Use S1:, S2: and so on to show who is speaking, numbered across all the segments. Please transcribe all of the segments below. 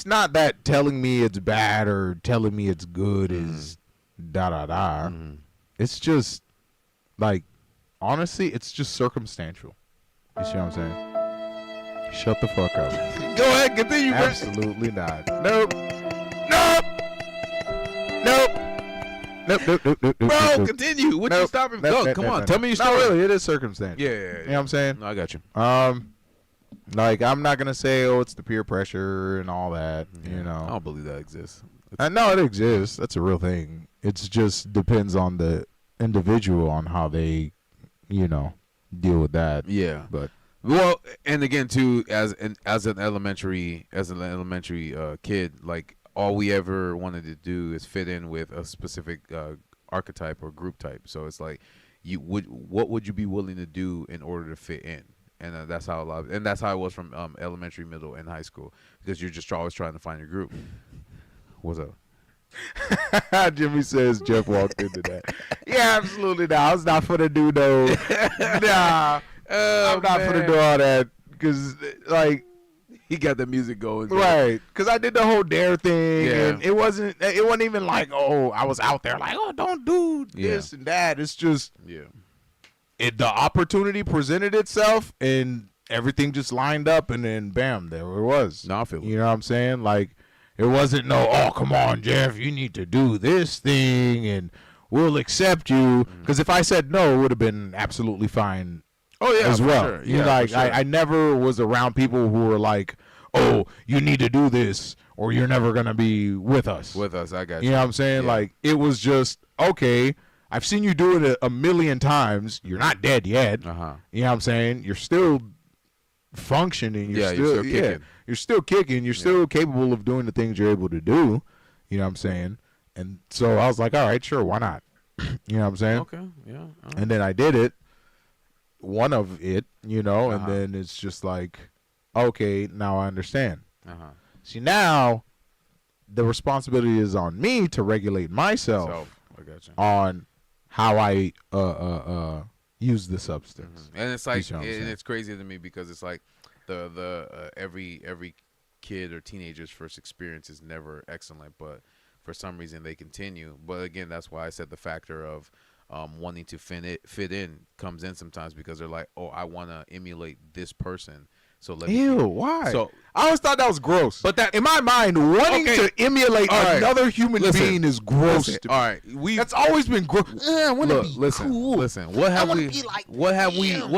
S1: it's not that telling me it's bad or telling me it's good is da-da-da. It's just, like, honestly, it's just circumstantial. You see what I'm saying? Shut the fuck up.
S2: Go ahead, continue.
S1: Absolutely not. Nope. Nope. Nope. Nope.
S2: Bro, continue. What you stopping? Go, come on. Tell me your story.
S1: No, really, it is circumstantial.
S2: Yeah.
S1: You know what I'm saying?
S2: No, I got you.
S1: Like, I'm not going to say, oh, it's the peer pressure and all that, you know.
S2: I don't believe that exists.
S1: No, it exists. That's a real thing. It just depends on the individual on how they, you know, deal with that.
S2: Yeah.
S1: But
S2: well, and again too, as an elementary kid, like all we ever wanted to do is fit in with a specific archetype or group type. So it's like, what would you be willing to do in order to fit in? And that's how that's how it was from elementary, middle, and high school, because you're just always trying to find your group. What's up?
S1: Jimmy says Jeff walked into that. Yeah, absolutely not. I was not for to do no. Nah, I'm not for to do all that because, like,
S2: he got the music going,
S1: right? Because I did the whole dare thing, and it wasn't even like, oh, I was out there like, oh, don't do this and that. It's just the opportunity presented itself, and everything just lined up, and then bam, there it was.
S2: No, I feel it.
S1: You know what I'm saying? Like, it wasn't oh, come on, Jeff, you need to do this thing, and we'll accept you. Because if I said no, it would have been absolutely fine.
S2: Oh yeah,
S1: as well.
S2: Sure.
S1: You know, like, I never was around people who were like, oh, you need to do this, or you're never gonna be with us.
S2: I got you.
S1: You know what I'm saying? Yeah. Like, it was just, okay, I've seen you do it a million times. You're not dead yet. You know what I'm saying? You're still functioning. You're still kicking. Yeah, you're still kicking. You're still capable of doing the things you're able to do. You know what I'm saying? And so I was like, all right, sure, why not? You know what I'm saying?
S2: Okay, yeah.
S1: And then I did it. One of it, you know, and then it's just like, okay, now I understand. See, now the responsibility is on me to regulate myself on how I use the substance.
S2: And it's like, and it's crazy to me because it's like every kid or teenager's first experience is never excellent, but for some reason they continue. But again, that's why I said the factor of wanting to fit in comes in sometimes, because they're like, oh, I want to emulate this person. So let me.
S1: Ew, why?
S2: So
S1: I always thought that was gross.
S2: But that,
S1: in my mind, wanting to emulate another human being is gross. To me.
S2: All right, that's
S1: always been gross. I want to be cool.
S2: Listen, what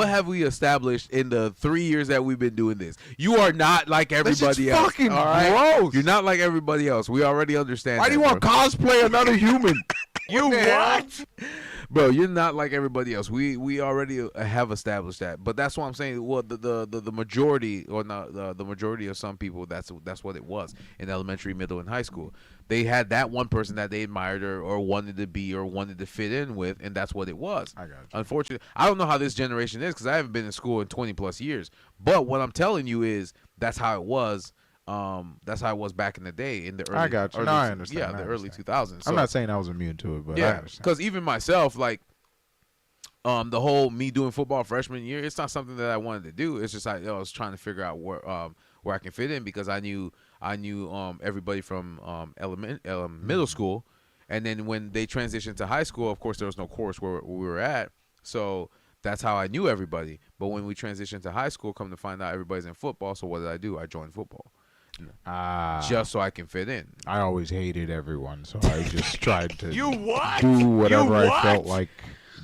S2: have we established in the 3 years that we've been doing this? You are not like everybody else.
S1: Fucking gross.
S2: You're not like everybody else. We already understand.
S1: Why do you want to cosplay another human?
S2: You what? Bro, you're not like everybody else. We already have established that. But that's what I'm saying. Well, the majority, or not the majority of some people, that's what it was in elementary, middle, and high school. They had that one person that they admired or wanted to be or wanted to fit in with, and that's what it was.
S1: I got you.
S2: Unfortunately, I don't know how this generation is because I haven't been in school in 20 plus years. But what I'm telling you is that's how it was. That's how it was back in the day in the early.
S1: I got you. I understand.
S2: Yeah, the early 2000s. So,
S1: I'm not saying I was immune to it, but
S2: yeah,
S1: I understand.
S2: because even myself, like, the whole me doing football freshman year, it's not something that I wanted to do. It's just like I was trying to figure out where I can fit in, because I knew everybody from middle school, and then when they transitioned to high school, of course there was no course where we were at, so that's how I knew everybody. But when we transitioned to high school, come to find out everybody's in football. So what did I do? I joined football. Just so I can fit in.
S1: I always hated everyone, so I just tried to
S2: do
S1: whatever I felt like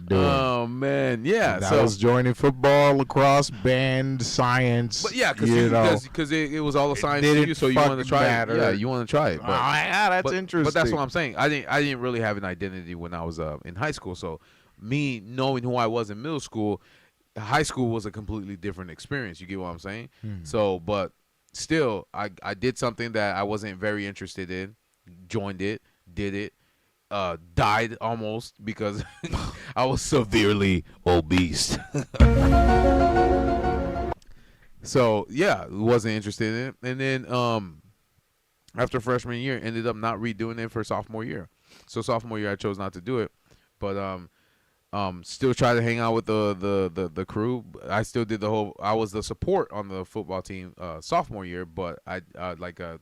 S1: doing.
S2: Oh man, yeah.
S1: And I was joining football, lacrosse, band, science.
S2: But yeah, because it was all the science to you, so you want to try it. Yeah, you want to try it. But,
S1: that's interesting.
S2: But that's what I'm saying. I didn't really have an identity when I was in high school. So me knowing who I was in middle school, high school was a completely different experience. You get what I'm saying? So, but still, I did something that I wasn't very interested in, joined it, did it, died almost because I was severely obese. So, yeah, wasn't interested in it. And then after freshman year, ended up not redoing it for sophomore year. So sophomore year, I chose not to do it. But Still try to hang out with the crew. I still did the whole. I was the support on the football team sophomore year, but I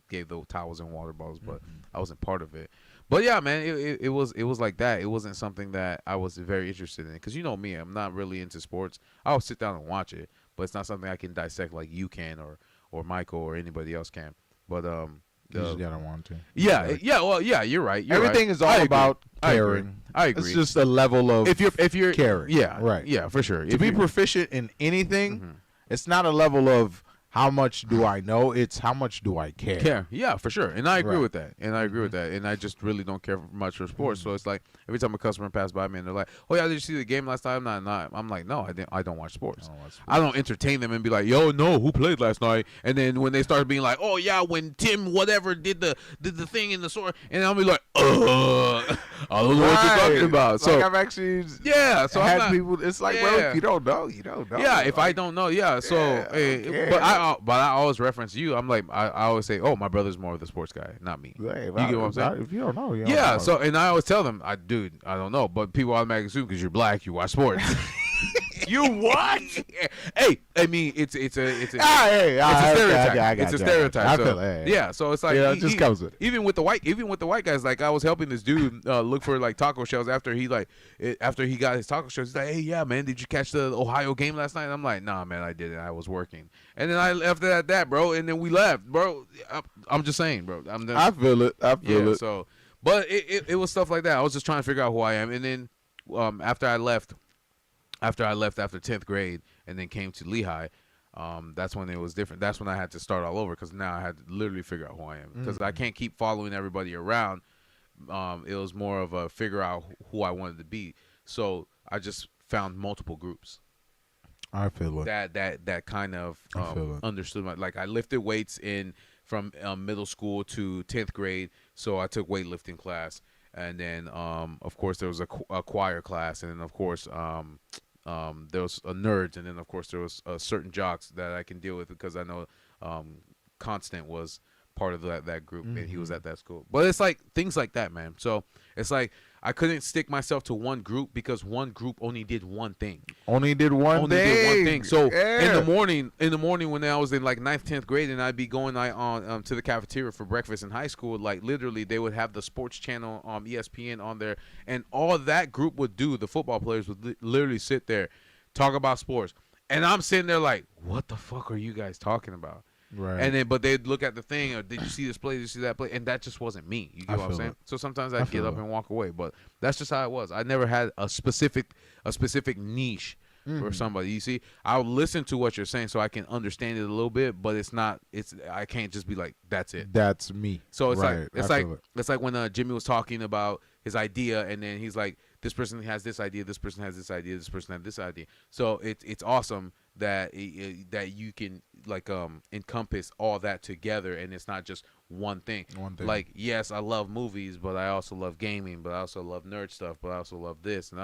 S2: gave the towels and water bottles, but I wasn't part of it. But yeah, man, it was like that. It wasn't something that I was very interested in because you know me, I'm not really into sports. I'll sit down and watch it, but it's not something I can dissect like you can or Michael or anybody else can. But
S1: you just gotta want to.
S2: Yeah, well, yeah, you're right.
S1: Everything is all about caring.
S2: I agree.
S1: It's just a level of
S2: if you're
S1: caring.
S2: Yeah,
S1: right.
S2: Yeah, for sure.
S1: To be proficient in anything, it's not a level of how much do I know. It's how much do I care.
S2: Yeah, for sure. And I agree with that. And I just really don't care much for sports. So it's like every time a customer passes by me and they're like, "Oh yeah, did you see the game last night?" I'm like, "No, I didn't. I don't watch sports. I don't entertain them and be like, "Yo, no, who played last night?" And then when they start being like, "Oh yeah, when Tim whatever did the thing in the store," and I'll be like, I don't know what you're talking about. So
S1: like I've actually
S2: so
S1: had
S2: I'm not,
S1: people. It's like, bro, if you don't know, you don't know.
S2: Yeah, if I don't know, So, but I always reference you. I'm like, I always say, "Oh, my brother's more of the sports guy, not me."
S1: Hey,
S2: you get what I'm saying?
S1: If you don't know, you don't
S2: yeah.
S1: know.
S2: So, and I always tell them, I don't know, but people automatically assume because you're black, you watch sports.
S1: You what?
S2: Hey, I mean, it's a stereotype. It's a stereotype. Yeah, so it's like
S1: it just comes with it.
S2: Even with the white guys, like I was helping this dude look for like taco shells after he got his taco shells. He's like, "Hey, yeah, man, did you catch the Ohio game last night?" And I'm like, "Nah, man, I didn't. I was working." And then I left it at that, bro. And then we left, bro. I'm just saying, bro.
S1: I feel it. I feel it.
S2: So, but it was stuff like that. I was just trying to figure out who I am. And then after I left after 10th grade and then came to Lehigh, that's when it was different. That's when I had to start all over because now I had to literally figure out who I am because I can't keep following everybody around. It was more of a figure out who I wanted to be. So I just found multiple groups.
S1: I feel it.
S2: That kind of understood like I lifted weights from middle school to 10th grade, so I took weightlifting class, and then of course there was a choir class, and then of course there was a nerds, and then of course there was certain jocks that I can deal with because I know Constant was part of that group and he was at that school. But it's like things like that, man. So it's like I couldn't stick myself to one group because one group only did one thing.
S1: Only did one thing.
S2: So in the morning when I was in like 9th, 10th grade, and I'd be going on to the cafeteria for breakfast in high school, like literally they would have the sports channel ESPN on there, and all that group would do, the football players would literally sit there, talk about sports, and I'm sitting there like, what the fuck are you guys talking about?
S1: Right.
S2: And then, but they'd look at the thing, or did you see this play? Did you see that play? And that just wasn't me. You get what I'm saying? So sometimes I'd get up and walk away, but that's just how it was. I never had a specific niche for somebody. You see, I'll listen to what you're saying so I can understand it a little bit, but I can't just be like, that's it.
S1: That's me.
S2: So it's like when Jimmy was talking about his idea, and then he's like, this person has this idea, this person has this idea, this person has this idea. So it's awesome that you can like encompass all that together, and it's not just one thing. Like, yes, I love movies, but I also love gaming, but I also love nerd stuff, but I also love this, and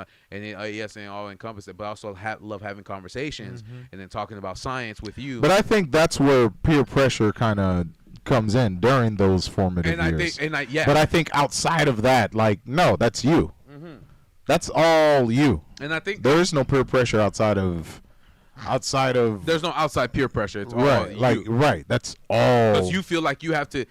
S2: all encompass it. But I also love having conversations and then talking about science with you.
S1: But I think that's where peer pressure kind of comes in during those formative years. But I think outside of that, like, no, that's you. That's all you.
S2: And I think
S1: there is no peer pressure outside of
S2: there's no outside peer pressure. It's all
S1: right, like
S2: you.
S1: Right. That's all.
S2: Because you feel like you have to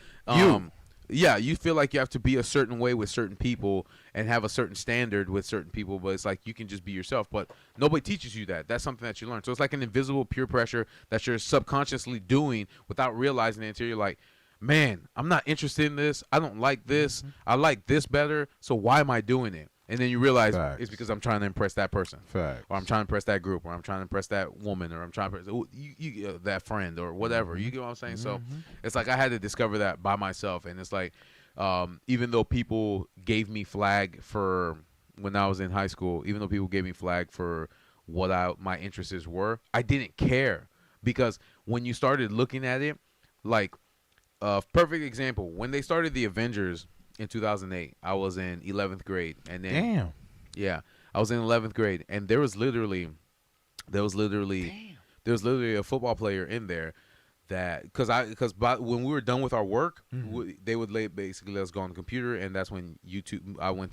S2: you feel like you have to be a certain way with certain people and have a certain standard with certain people, but it's like you can just be yourself, but nobody teaches you that. That's something that you learn. So it's like an invisible peer pressure that you're subconsciously doing without realizing it until you're like, man, I'm not interested in this. I don't like this. I like this better. So why am I doing it? And then you realize it's because I'm trying to impress that person.
S1: Facts.
S2: Or I'm trying to impress that group, or I'm trying to impress that woman, or I'm trying to impress that friend, or whatever. You get what I'm saying? So it's like I had to discover that by myself. And it's like even though people gave me flag for when I was in high school, even though people gave me flag for what my interests were, I didn't care. Because when you started looking at it, like perfect example, when they started the Avengers in 2008, I was in 11th grade, and then I was in 11th grade, and there was literally a football player in there that because when we were done with our work, they would basically let us go on the computer, and that's when YouTube.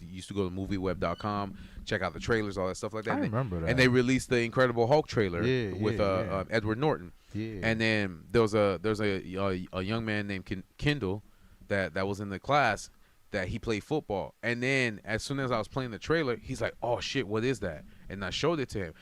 S2: Used to go to movieweb.com, check out the trailers, all that stuff like that.
S1: I remember that.
S2: And they released the Incredible Hulk trailer with Edward Norton.
S1: Yeah.
S2: And then there's a young man named Kendall that was in the class that he played football. And then as soon as I was playing the trailer, he's like, "Oh shit, what is that?" And I showed it to him.